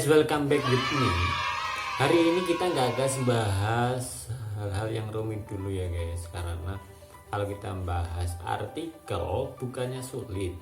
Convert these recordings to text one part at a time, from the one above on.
guys, welcome back with me. Hari ini kita nggak akan bahas hal-hal yang rumit dulu ya guys, karena kalau kita bahas artikel bukannya sulit,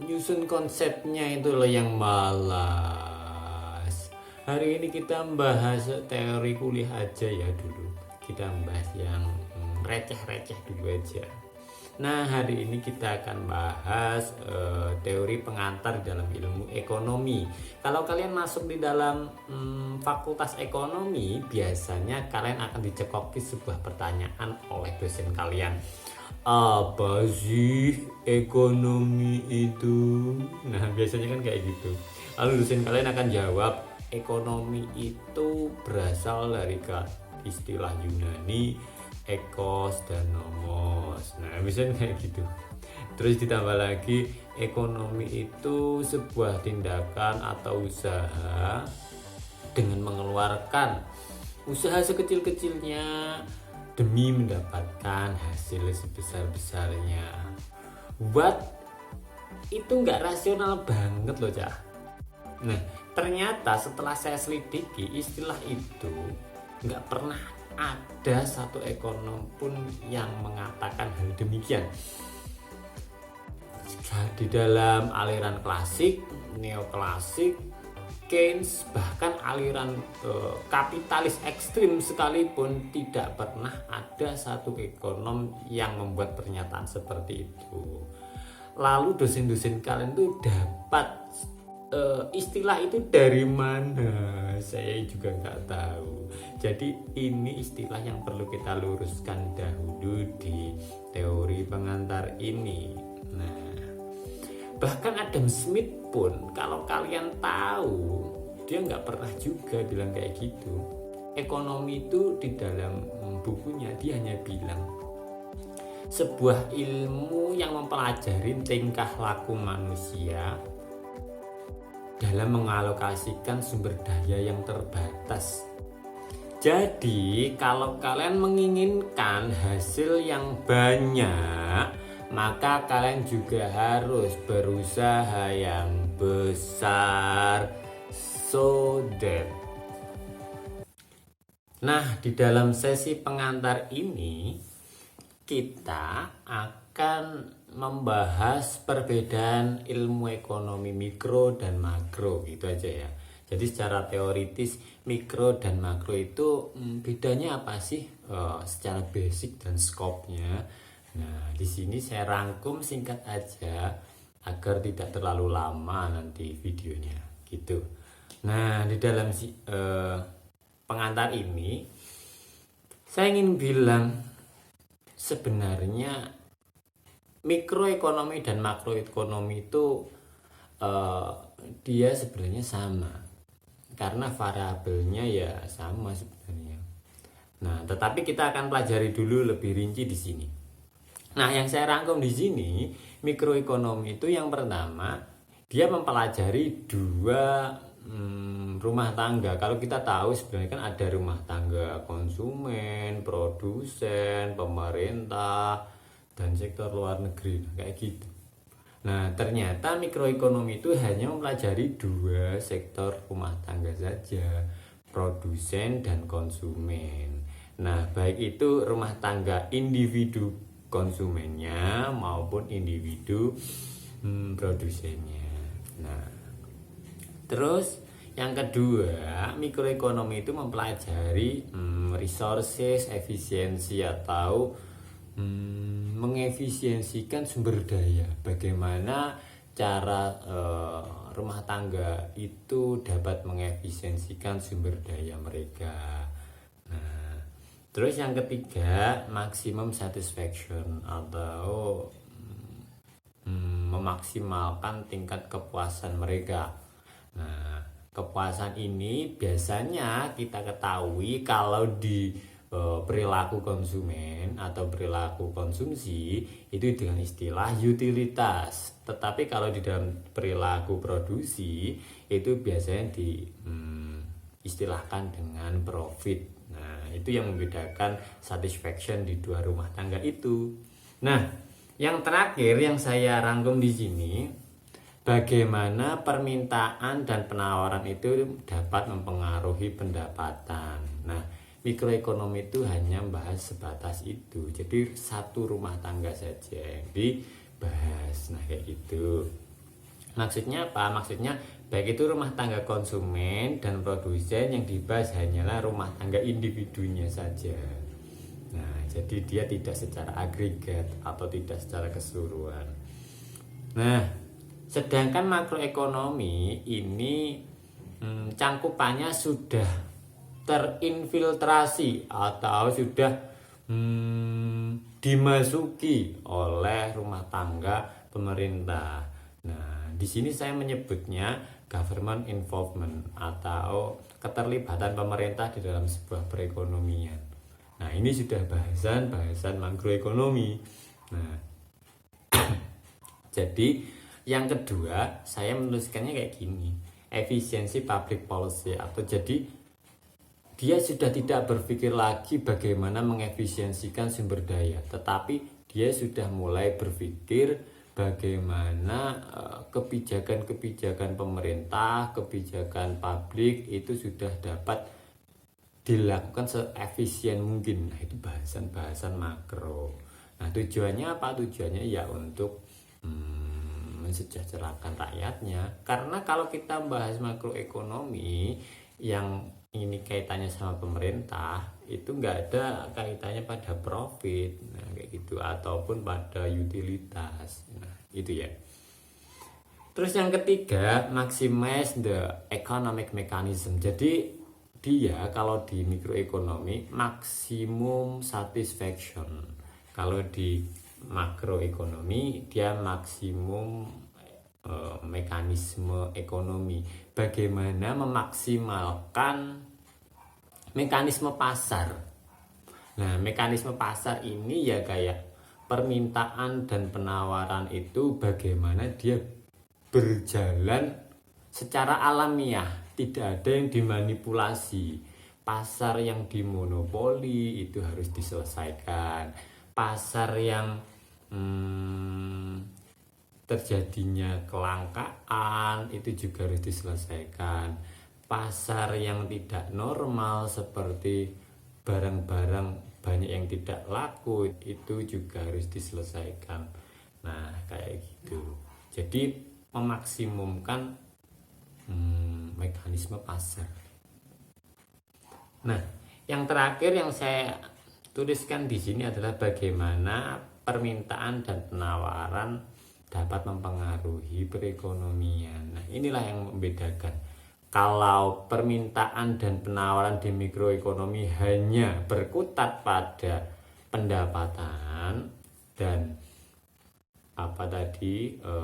nyusun konsepnya itu loh yang malas. Hari ini kita bahas teori kuliah aja ya dulu. Kita bahas yang receh-receh dulu aja. Nah, hari ini kita akan bahas teori pengantar dalam ilmu ekonomi. Kalau kalian masuk di dalam fakultas ekonomi, biasanya kalian akan dicekoki sebuah pertanyaan oleh dosen kalian. Apa sih ekonomi itu? Nah, biasanya kan kayak gitu. Lalu dosen kalian akan jawab, ekonomi itu berasal dari istilah Yunani ekos dan nomos. Nah, misalnya kayak gitu. Terus ditambah lagi, ekonomi itu sebuah tindakan atau usaha dengan mengeluarkan usaha sekecil-kecilnya demi mendapatkan hasil sebesar-besarnya. Buat itu nggak rasional banget loh, Cak. Nah, ternyata setelah saya selidiki, istilah itu nggak pernah ada satu ekonom pun yang mengatakan hal demikian. Di dalam aliran klasik, neoklasik, Keynes, bahkan aliran kapitalis ekstrim sekalipun, tidak pernah ada satu ekonom yang membuat pernyataan seperti itu. Lalu dosen-dosen kalian tuh dapat istilah itu dari mana? Saya juga nggak tahu. Jadi ini istilah yang perlu kita luruskan dahulu di teori pengantar ini. Nah, bahkan Adam Smith pun, kalau kalian tahu, dia nggak pernah juga bilang kayak gitu. Ekonomi itu di dalam bukunya dia hanya bilang sebuah ilmu yang mempelajari tingkah laku manusia dalam mengalokasikan sumber daya yang terbatas. Jadi kalau kalian menginginkan hasil yang banyak, maka kalian juga harus berusaha yang besar. So that. Nah, di dalam sesi pengantar ini kita akan membahas perbedaan ilmu ekonomi mikro dan makro, gitu aja ya. Jadi secara teoritis mikro dan makro itu bedanya apa sih secara basic dan skopnya. Nah, di sini saya rangkum singkat aja agar tidak terlalu lama nanti videonya, gitu. Nah, di dalam pengantar ini saya ingin bilang sebenarnya mikroekonomi dan makroekonomi itu dia sebenarnya sama, karena variabelnya ya sama sebenarnya. Nah, tetapi kita akan pelajari dulu lebih rinci di sini. Nah, yang saya rangkum di sini, mikroekonomi itu yang pertama, dia mempelajari dua rumah tangga. Kalau kita tahu sebenarnya kan ada rumah tangga konsumen, produsen, pemerintah, dan sektor luar negeri, kayak gitu. Nah, ternyata mikroekonomi itu hanya mempelajari dua sektor rumah tangga saja, produsen dan konsumen. Nah, baik itu rumah tangga individu konsumennya maupun individu produsennya. Nah, terus yang kedua, mikroekonomi itu mempelajari resources, efisiensi atau mengefisiensikan sumber daya. Bagaimana cara rumah tangga itu dapat mengefisiensikan sumber daya mereka. Nah, terus yang ketiga, maximum satisfaction atau memaksimalkan tingkat kepuasan mereka. Nah, kepuasan ini biasanya kita ketahui kalau di perilaku konsumen atau perilaku konsumsi itu dengan istilah utilitas. Tetapi kalau di dalam perilaku produksi itu biasanya diistilahkan dengan profit. Nah, itu yang membedakan satisfaction di dua rumah tangga itu. Nah, yang terakhir yang saya rangkum di sini, bagaimana permintaan dan penawaran itu dapat mempengaruhi pendapatan. Nah, mikroekonomi itu hanya membahas sebatas itu. Jadi satu rumah tangga saja yang dibahas. Nah, kayak gitu. Maksudnya apa? Maksudnya baik itu rumah tangga konsumen dan produsen, yang dibahas hanyalah rumah tangga individunya saja. Nah, jadi dia tidak secara agregat atau tidak secara keseluruhan. Nah, sedangkan makroekonomi ini cangkupannya sudah terinfiltrasi atau sudah dimasuki oleh rumah tangga pemerintah. Nah, di sini saya menyebutnya government involvement atau keterlibatan pemerintah di dalam sebuah perekonomian. Nah, ini sudah bahasan makroekonomi. Nah, jadi yang kedua saya menuliskannya kayak gini, efisiensi public policy, atau jadi dia sudah tidak berpikir lagi bagaimana mengefisiensikan sumber daya, tetapi dia sudah mulai berpikir bagaimana kebijakan-kebijakan pemerintah, kebijakan publik itu sudah dapat dilakukan seefisien mungkin. Nah, itu bahasan-bahasan makro. Nah, tujuannya apa? Tujuannya ya untuk mensejahterakan rakyatnya. Karena kalau kita bahas makroekonomi yang ini kaitannya sama pemerintah, itu nggak ada kaitannya pada profit, nah kayak gitu, ataupun pada utilitas. Nah, itu ya. Terus yang ketiga, maximize the economic mechanism. Jadi dia kalau di mikroekonomi maksimum satisfaction. Kalau di makroekonomi dia maksimum mekanisme ekonomi. Bagaimana memaksimalkan mekanisme pasar. Nah, mekanisme pasar ini ya kayak permintaan dan penawaran itu bagaimana dia berjalan secara alamiah, tidak ada yang dimanipulasi. Pasar yang dimonopoli itu harus diselesaikan. Pasar yang terjadinya kelangkaan itu juga harus diselesaikan. Pasar yang tidak normal seperti barang-barang banyak yang tidak laku itu juga harus diselesaikan. Nah, kayak gitu. Jadi memaksimumkan mekanisme pasar. Nah, yang terakhir yang saya tuliskan di sini adalah bagaimana permintaan dan penawaran dapat mempengaruhi perekonomian. Nah, inilah yang membedakan. Kalau permintaan dan penawaran di mikroekonomi hanya berkutat pada pendapatan dan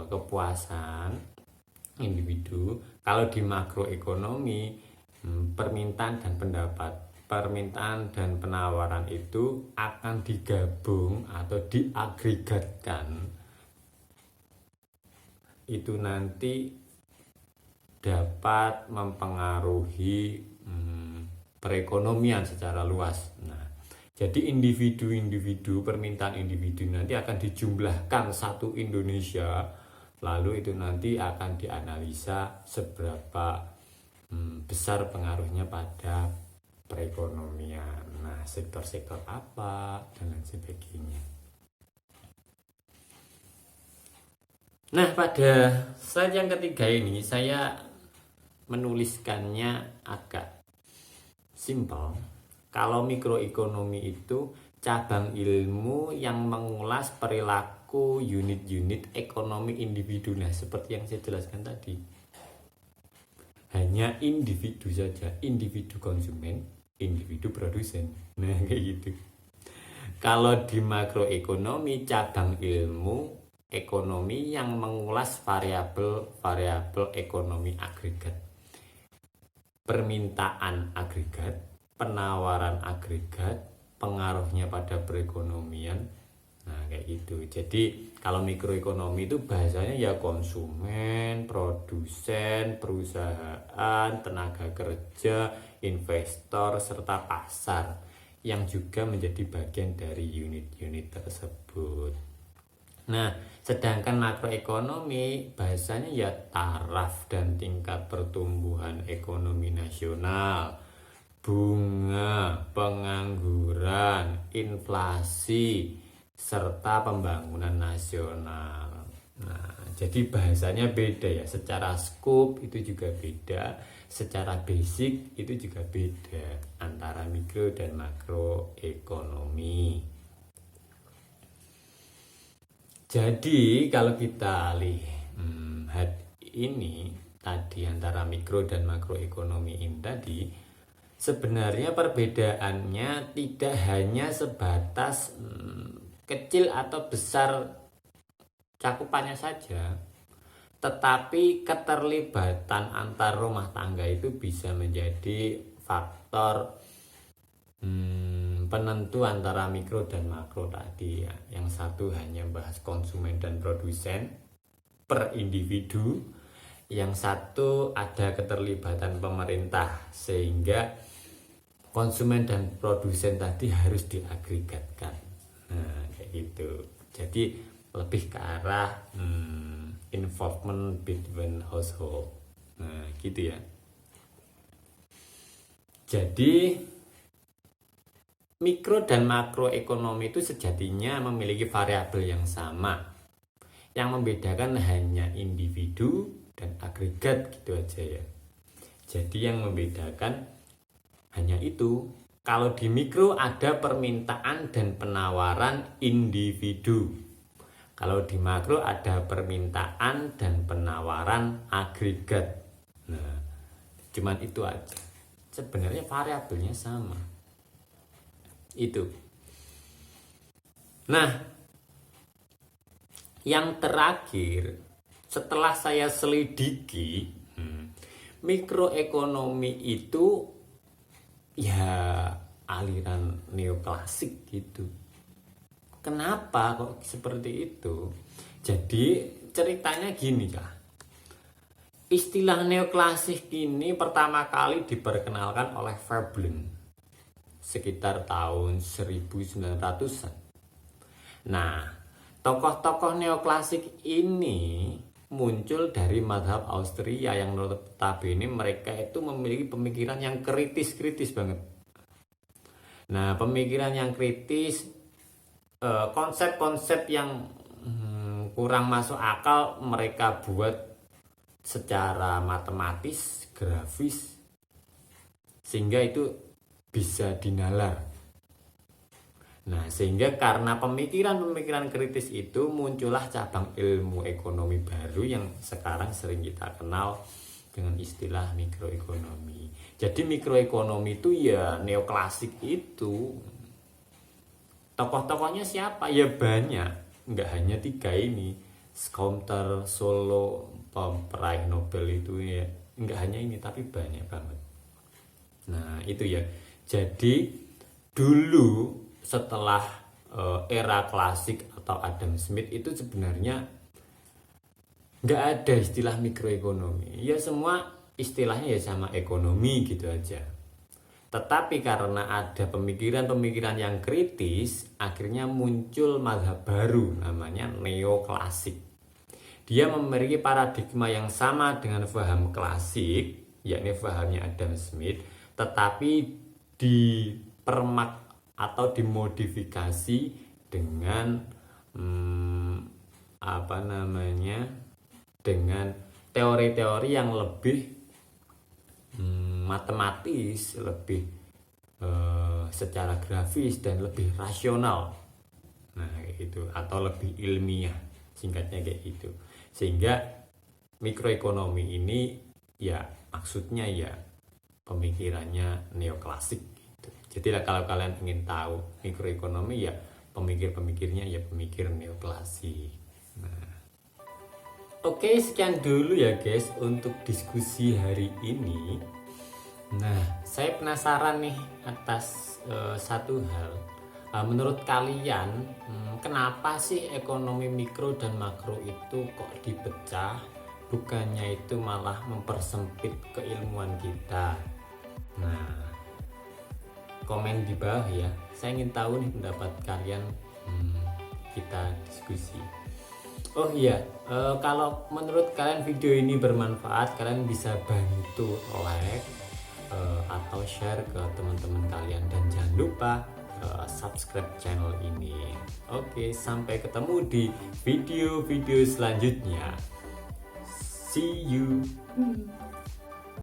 kepuasan individu, kalau di makroekonomi permintaan dan penawaran itu akan digabung atau diagregatkan. Itu nanti dapat mempengaruhi perekonomian secara luas. Nah, jadi individu-individu, permintaan individu nanti akan dijumlahkan satu Indonesia, lalu itu nanti akan dianalisa seberapa besar pengaruhnya pada perekonomian. Nah, sektor-sektor apa dan lain sebagainya. Nah, pada slide yang ketiga ini saya menuliskannya agak simpel. Kalau mikroekonomi itu cabang ilmu yang mengulas perilaku unit-unit ekonomi individu. Nah, seperti yang saya jelaskan tadi, hanya individu saja, individu konsumen, individu produsen. Nah, kayak gitu. Kalau di makroekonomi cabang ilmu ekonomi yang mengulas variabel ekonomi agregat, permintaan agregat, penawaran agregat, pengaruhnya pada perekonomian. Nah, kayak gitu. Jadi kalau mikroekonomi itu bahasanya ya konsumen, produsen, perusahaan, tenaga kerja, investor, serta pasar yang juga menjadi bagian dari unit-unit tersebut. Nah, sedangkan makroekonomi bahasanya ya taraf dan tingkat pertumbuhan ekonomi nasional, bunga, pengangguran, inflasi, serta pembangunan nasional. Nah, jadi bahasanya beda ya, secara scope itu juga beda, secara basic itu juga beda antara mikro dan makroekonomi. Jadi kalau kita lihat ini tadi antara mikro dan makroekonomi ini tadi, sebenarnya perbedaannya tidak hanya sebatas kecil atau besar cakupannya saja, tetapi keterlibatan antar rumah tangga itu bisa menjadi faktor penentu antara mikro dan makro tadi ya. Yang satu hanya bahas konsumen dan produsen per individu, yang satu ada keterlibatan pemerintah sehingga konsumen dan produsen tadi harus diagregatkan. Nah, kayak gitu. Jadi lebih ke arah involvement between household. Nah, gitu ya. Jadi mikro dan makroekonomi itu sejatinya memiliki variabel yang sama. Yang membedakan hanya individu dan agregat gitu aja ya. Jadi yang membedakan hanya itu. Kalau di mikro ada permintaan dan penawaran individu. Kalau di makro ada permintaan dan penawaran agregat. Nah, cuman itu aja. Sebenarnya variabelnya sama. Itu. Nah, yang terakhir setelah saya selidiki, mikroekonomi itu ya aliran neoklasik gitu. Kenapa kok seperti itu? Jadi ceritanya gini lah. Istilah neoklasik ini pertama kali diperkenalkan oleh Veblen sekitar tahun 1900-an. Nah, tokoh-tokoh neoklasik ini muncul dari mazhab Austria yang notabene mereka itu memiliki pemikiran yang kritis banget. Nah, pemikiran yang kritis, konsep-konsep yang kurang masuk akal mereka buat secara matematis, grafis, sehingga itu bisa dinalar. Nah, sehingga karena pemikiran-pemikiran kritis itu muncullah cabang ilmu ekonomi baru yang sekarang sering kita kenal dengan istilah mikroekonomi. Jadi mikroekonomi itu ya neoklasik itu. Tokoh-tokohnya siapa? Ya banyak, nggak hanya 3 ini. Schounter, Solow, peraih Nobel itu ya, nggak hanya ini tapi banyak banget. Nah, itu ya. Jadi dulu setelah era klasik atau Adam Smith itu sebenarnya nggak ada istilah mikroekonomi. Ya semua istilahnya ya sama ekonomi gitu aja. Tetapi karena ada pemikiran-pemikiran yang kritis, akhirnya muncul mazhab baru namanya neoklasik. Dia memiliki paradigma yang sama dengan paham klasik, yakni pahamnya Adam Smith, tetapi dipermak atau dimodifikasi dengan dengan teori-teori yang lebih matematis, lebih secara grafis dan lebih rasional. Nah, kayak gitu, atau lebih ilmiah, singkatnya kayak gitu. Sehingga mikroekonomi ini ya maksudnya ya pemikirannya neoklasik gitu. Jadi kalau kalian ingin tahu mikroekonomi ya pemikir-pemikirnya ya pemikir neoklasik. Nah, oke, sekian dulu ya guys untuk diskusi hari ini. Nah, saya penasaran nih atas satu hal. Menurut kalian kenapa sih ekonomi mikro dan makro itu kok dipecah? Bukannya itu malah mempersempit keilmuan kita. Nah, komen di bawah ya. Saya ingin tahu nih pendapat kalian. Kita diskusi. Oh iya, kalau menurut kalian video ini bermanfaat, kalian bisa bantu like atau share ke teman-teman kalian, dan jangan lupa subscribe channel ini. Oke, sampai ketemu di video-video selanjutnya. See you.